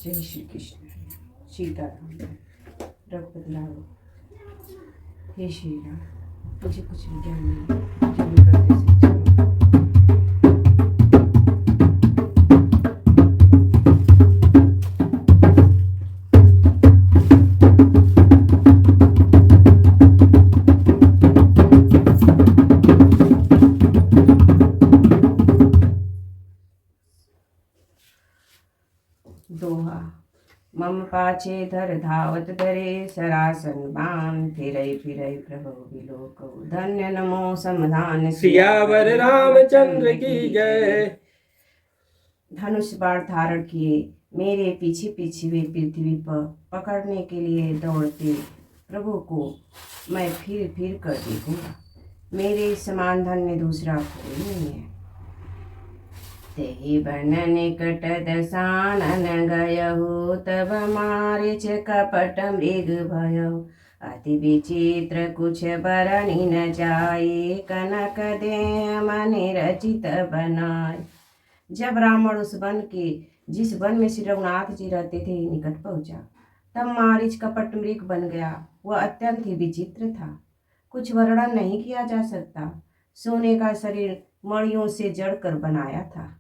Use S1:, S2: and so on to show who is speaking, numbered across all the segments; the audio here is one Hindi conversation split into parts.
S1: जय श्री कृष्ण। सीताराम। रघुपति लाल। हे श्री राम, मुझे कुछ भी ज्ञान नहीं, जो भी करते सच्चे दोहा। मम पाछे धर धावत धरे सरासन बाण, फिरई फिरई प्रभु बिलोक धन्य नमो समधान।
S2: सियावर रामचंद्र की जय।
S1: धनुष बाण धारण किए मेरे पीछे पीछे वे पृथ्वी पर पकड़ने के लिए दौड़ते प्रभु को मैं फिर फिर कर देखूंगा। मेरे समान धन्य दूसरा कोई नहीं है। तेहि बन निकट दसानन गयहु, तब मारिच कपट मृग भयहु। अति विचित्र कुछ बरनी न जाए, कनक दे मन रचित बनाए। जब रावण उस वन के जिस वन में श्री रघुनाथ जी रहते थे निकट पहुंचा, तब मारिच कपट मृग बन गया। वह अत्यंत ही विचित्र था, कुछ वर्णन नहीं किया जा सकता। सोने का शरीर मणियों से जड़कर बनाया था।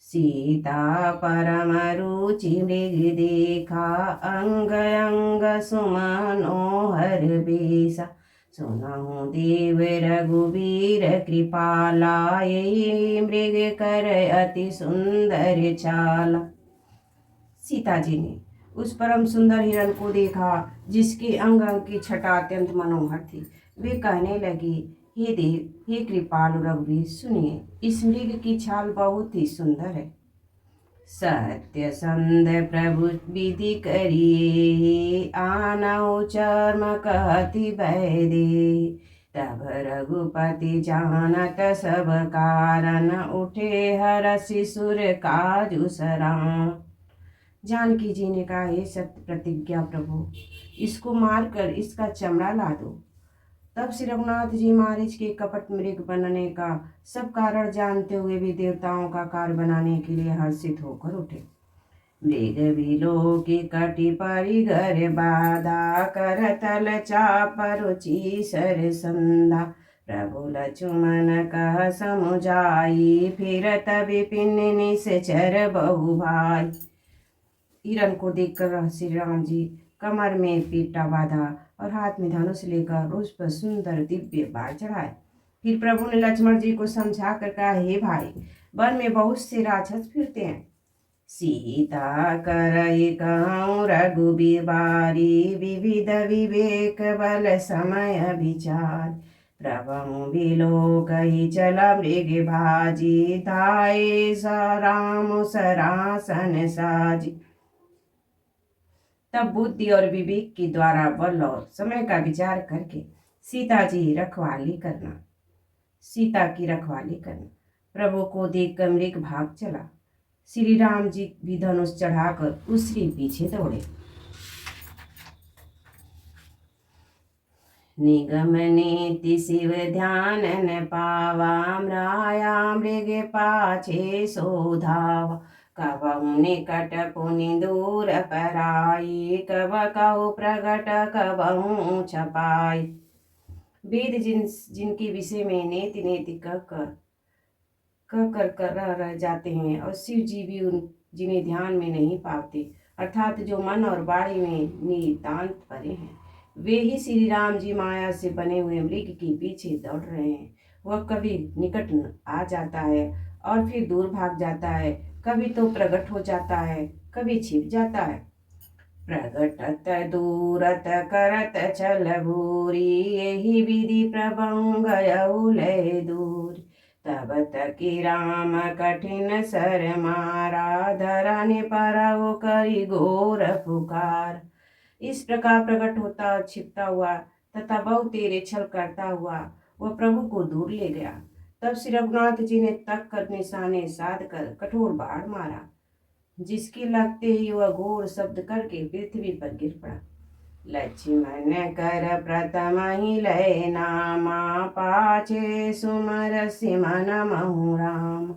S1: सीता परम रुचि मृग देखा, अंग अंग सुमनोहर बेसा। सुनहु देव रघुवीर कृपाला, यही मृग कर अति सुंदर चाला। सीता जी ने उस परम सुंदर हिरण को देखा जिसके अंग अंग की छटा अत्यंत मनोहर थी। वे कहने लगी, हे देव, हे कृपालु रघुवीर, सुनिए, इस मृग की छाल बहुत ही सुंदर है। सत्य संध प्रभु विधि करिए, आनौ चर्म कहति बैदे। तब रघुपति जानत सब कारण, उठे हरषि सुर काजु सराम। जानकी जी ने कहा, हे सत्य प्रतिज्ञा प्रभु, इसको मारकर इसका चमड़ा ला दो। तब श्री रघुनाथ जी मारिच के कपट मृग बनने का सब कारण जानते हुए भी देवताओं का कार्य बनाने के लिए हर्षित होकर उठे। मृग बिलो की कटि परिगर बाधा, कर तल चाप रुचि सर संधा। प्रभु लक्ष्मण कह समुझाई, फिरत विपिन निश्चर बहु भाई। हिरण को देखकर श्री राम जी कमर में पीटा बांधा और हाथ में धनुष लेकर उस पर सुंदर दिव्य बाण चढ़ाए। फिर प्रभु ने लक्ष्मण जी को समझा कर कहा, हे भाई, वन में बहुत से राक्षस फिरते हैं। सीता करई कहूँ रघुबीर बारी, विविध विवेक बल समय विचार। प्रभु बिलो कही चला मृग भाजी, धाये राम सरासन साजी। तब बुद्धि और विवेक के द्वारा बल और समय का विचार करके सीता की रखवाली करना प्रभु को देखकर मृग भाग चला। श्री राम जी भी धनुष चढ़ाकर उसके पीछे दौड़े। निगम नीति शिव ध्यान न पावा, राया मृग पाछे सोधावा। कबहु निकट पुनि दूर पराई, कब कहु प्रगट कबहु छपाई। वेद जिनके विषय में नेति नेति कर रह जाते हैं, और शिव जी भी जिन्हें ध्यान में नहीं पाते, अर्थात जो मन और वाणी में नितांत परे हैं, वे ही श्री राम जी माया से बने हुए मृग के पीछे दौड़ रहे हैं। वह कभी निकट आ जाता है और फिर दूर भाग जाता है, कभी तो प्रकट हो जाता है, कभी छिप जाता है। प्रगटत दूरत करत छल भूरी, यही विधि प्रभु गयउ लय दूर। तब तकी राम कठिन सर मारा, धरनि परउ करी घोर पुकार। इस प्रकार प्रकट होता और छिपता हुआ तथा बहुत तेरे छल करता हुआ वह प्रभु को दूर ले गया। तब श्री रघुनाथ जी ने तक कर निशाने साध कर कठोर बाढ़ मारा, जिसके लगते ही वह घोर शब्द करके पृथ्वी पर गिर पड़ा। लक्ष्मण कर प्रथम ही लय नामा, पाछे सुमर सिमन महु राम।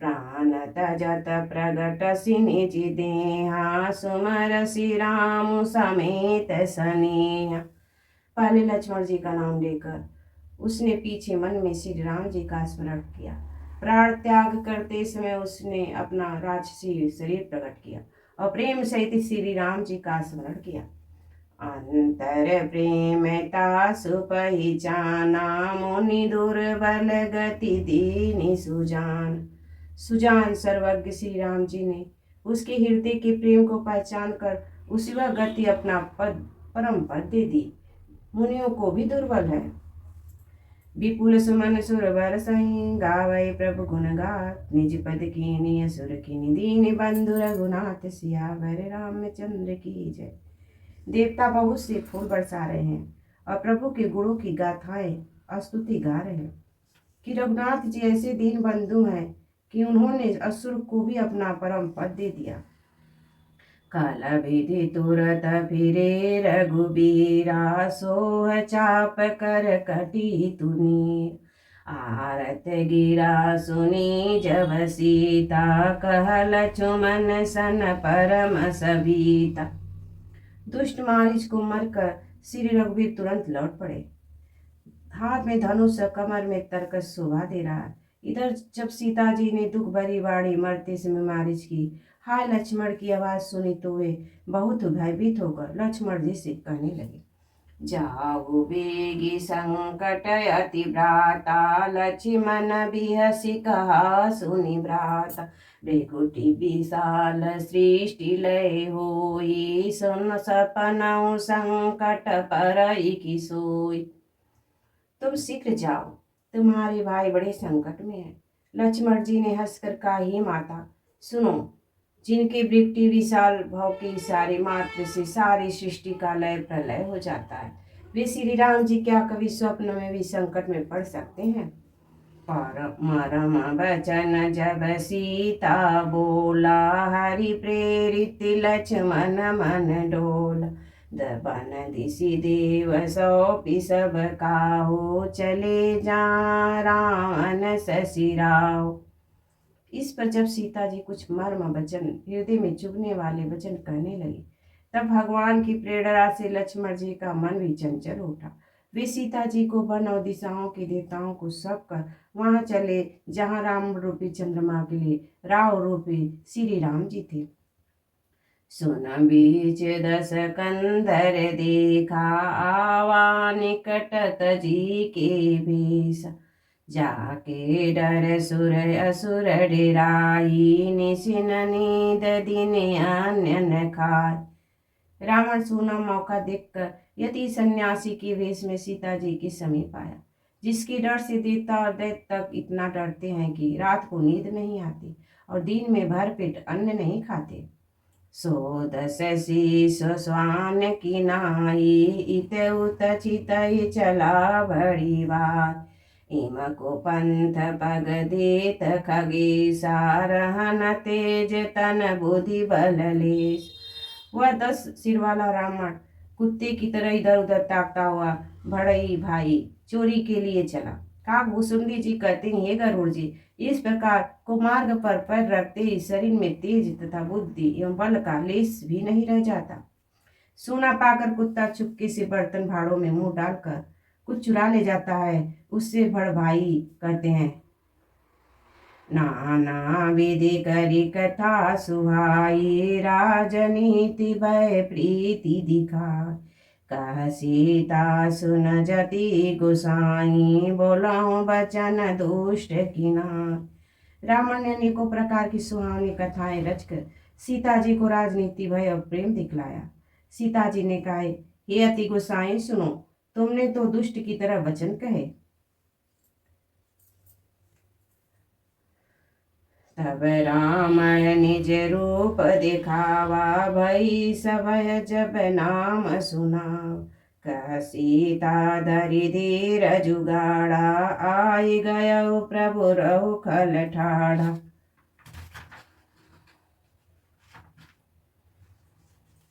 S1: प्राण तजत प्रगट सिनिज देहा सुमर श्री राम समेत स्नेहा। पहले लक्ष्मण जी का नाम लेकर उसने पीछे मन में श्री राम जी का स्मरण किया। प्राण त्याग करते समय उसने अपना राजसी शरीर प्रकट किया और प्रेम सहित श्री राम जी का स्मरण किया। अंतर प्रेम तासु पहिचाना मुनि दुर्बल गति दीनि सुजान। सुजान सर्वज्ञ श्री राम जी ने उसके हृदय के प्रेम को पहचान कर उसी वह गति अपना पद परम पद दे दी। मुनियों को भी दुर्बल है। विपुल सुमन सुर बर सही गावै प्रभु गुण गात निज पद कीनी असुर कीनी दीन बंधु रघुनाथ सियावर रामचंद्र की जय। देवता बहुत से फूल बरसा रहे हैं और प्रभु के गुणों की गाथाएं स्तुति गा रहे हैं कि रघुनाथ जी ऐसे दीन बंधु हैं कि उन्होंने असुर को भी अपना परम पद दे दिया। काल विधि तुरत फिरे रघुबीरा सोह चाप कर कटी तुनी। आरत गिरा सुनी जब सीता कह लक्ष्मण सन परम सबीता। दुष्ट मारीच को मरकर श्री रघुवीर तुरंत लौट पड़े। हाथ में धनुष कमर में तरकस शोभा दे रहा। इधर जब सीता जी ने दुख भरी वाणी मरते समय मारीच की हाय लक्ष्मण की आवाज सुनी तो वे बहुत भयभीत होकर लक्ष्मण जी से कहने लगे, जाहु बेगी संकट अति भ्राता लक्ष्मण बिहसि कहा सुनि भ्राता। भृगुटि विशाल सृष्टि लय होई सुन सपनौ संकट परई की सोई। तुम शीघ्र जाओ, तुम्हारे भाई बड़े संकट में है। लक्ष्मण जी ने हंसकर कहा, ही माता सुनो, जिनके वृक्ति विशाल भाव के इशारे मात्र से सारी सृष्टि का लय प्रलय हो जाता है, वे श्री राम जी क्या कभी स्वप्न में भी संकट में पड़ सकते हैं। परम वचन जब सीता बोला हरि प्रेरित लक्ष्मण मन डोला। दबन दिशि देव सौंपी सब काहू चले जा रावण ससिराओ। इस पर जब सीता जी कुछ मर्म वचन हृदय में चुभने वाले वचन कहने लगी, तब भगवान की प्रेरणा से लक्ष्मण जी का मन भी चंचल उठा। वे सीता जी को वन और दिशाओं के देवताओं को सब कर वहां चले जहां राम रूपी चंद्रमा के लिए राव रूपी श्री राम जी थे। सुन बीच दस कंधर देखा आवा निकट तजी के भेषा। जाके डर सुर असुर डेराई निशिन नींद दिन अन्य न खाए। रावण सोना मौका देखकर यति सन्यासी के वेश में सीता जी के समीप आया, जिसके डर से देवता और दैत्य तक इतना डरते हैं कि रात को नींद नहीं आती और दिन में भरपेट अन्न नहीं खाते। सो दस शीश स्वान की नाई इत उत चित चला बड़ी बात। इम को पंथ पग देत खगेसा रहन तेज तन बुद्धि बल लेस। वह 10 सिर वाला रावण कुत्ते की तरह इधर उधर ताकता हुआ भड़ई भाई चोरी के लिए चला। काकभूषुंडी जी कहते हैं, हे गरुड़ जी, इस प्रकार कुमार्ग पर पैर रखते ही शरीर में तेज तथा बुद्धि एवं बल का लेस भी नहीं रह जाता। सोना पाकर कुत्ता चुपके से बर्तन भाड़ों में मुंह डालकर कुछ चुरा ले जाता है, उससे बड़ भाई कहते हैं, नाना विधि करी कथा सुहाई राजनीति भय प्रीति दिखा। कह सीता सुन जति गुसाई बोलाऊं बचन दुष्ट किनार। रावण ने अनेकों प्रकार की सुहावनी कथाएं रचकर सीता जी को राजनीति भय और प्रेम दिखलाया। सीता जी ने कहा, हे अति गुसाई सुनो, तुमने तो दुष्ट की तरह वचन कहे। तब रावण निज रूप दिखावा भई सभय जब नाम सुनाव। कह सीता धरि धीर जुगाड़ा आई गयो प्रभु रहु खल ठाड़ा।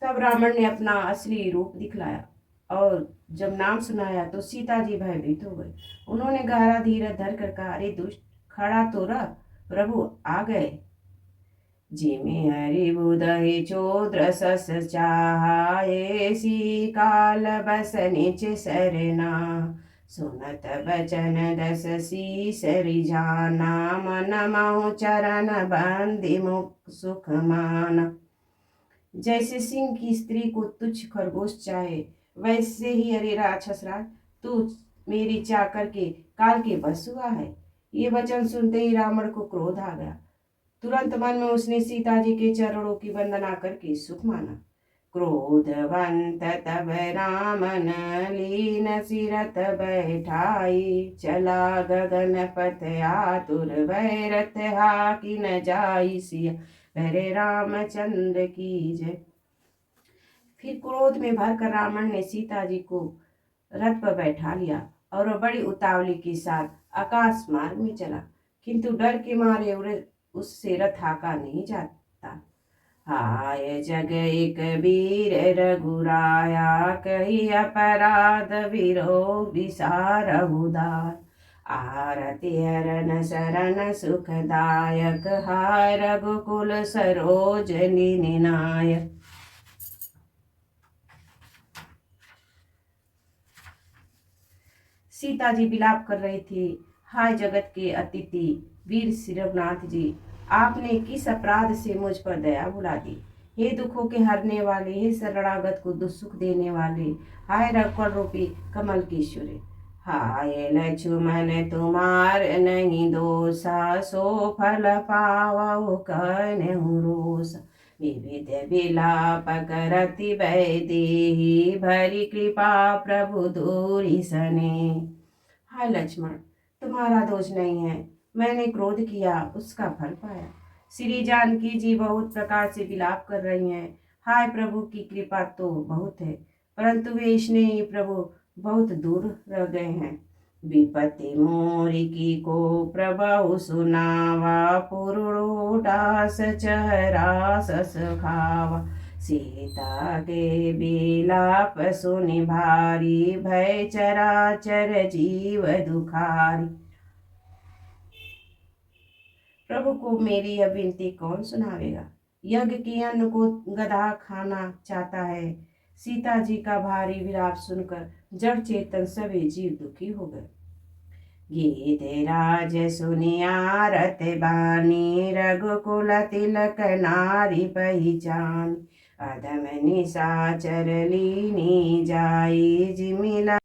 S1: तब रावण ने अपना असली रूप दिखलाया और जब नाम सुनाया तो सीता जी भयभीत हो गई। उन्होंने गहरा धीरज धर कर कहा, अरे दुष्ट, खड़ा तो रह, प्रभु आ गए। जिमि हरि बुदहि चोद्र सस चाहे, सी काल बस निच सरना। सुनत बचन दस शीस रिझाना, मन महु चरण बंदी मुख सुख माना। जैसे सिंह की स्त्री को तुच्छ खरगोश चाहे, वैसे ही अरे राक्षस राज तू मेरी चाकर के काल के बस हुआ है। ये वचन सुनते ही रावण को क्रोध आ गया। तुरंत मन में उसने सीता जी के चरणों की वंदना करके सुख माना। क्रोधवंत तब रामन लीन सिरत बैठाई, चला गगन पथ आतुर भय रथ हाकि न जाई सिया, हरे रामचंद्र की जय। फिर क्रोध में भरकर रावण ने सीता जी को रथ पर बैठा लिया और वह बड़ी उतावली के साथ आकाश मार्ग में चला, किंतु डर के मारे उससे रथ हाका नहीं जाता। हाय जग एक वीर रघुराया, कही अपराध विरो विसारहुदार। आरती हरन शरण सुखदायक, हाय रघुकुल सरोजनी निनायक। सीता जी विलाप कर रही थी। हाय जगत के अतिथि वीर श्री रघुनाथ जी, आपने किस अपराध से मुझ पर दया बुला दी। हे दुखों के हरने वाले, हे शरणागत को दुख देने वाले, हाय रघुकुल रूपी कमल की सूर्य। हाय लक्ष्मण तुम्हार नहीं दोषा, सो फल पावो कनहु रोषा। विविध विलाप करति भय देहि, भरी कृपा प्रभु दूरी सने। हाय लक्ष्मण, तुम्हारा दोष नहीं है, मैंने क्रोध किया उसका फल पाया। श्री जानकी जी बहुत प्रकार से विलाप कर रही हैं। हाय प्रभु की कृपा तो बहुत है, परंतु वे स्नेही प्रभु बहुत दूर रह गए हैं। विपत्ति मोरी की को प्रभु सुनावा, पुरुषोदास चेहरा सस खावा। सीता के विलाप सुनि भारी, भय चराचर जीव दुखारी। प्रभु को मेरी यह विनती कौन सुनावेगा। यज्ञ के अन्न को गधा खाना चाहता है। सीता जी का भारी विलाप सुनकर जड़ चेतन सभी जीव दुखी हो गए। गीत राज सुनिया रत बानी, रघुकुल तिलक नारी पहचान। अधम निशाचर लीनी जाई, जिमिला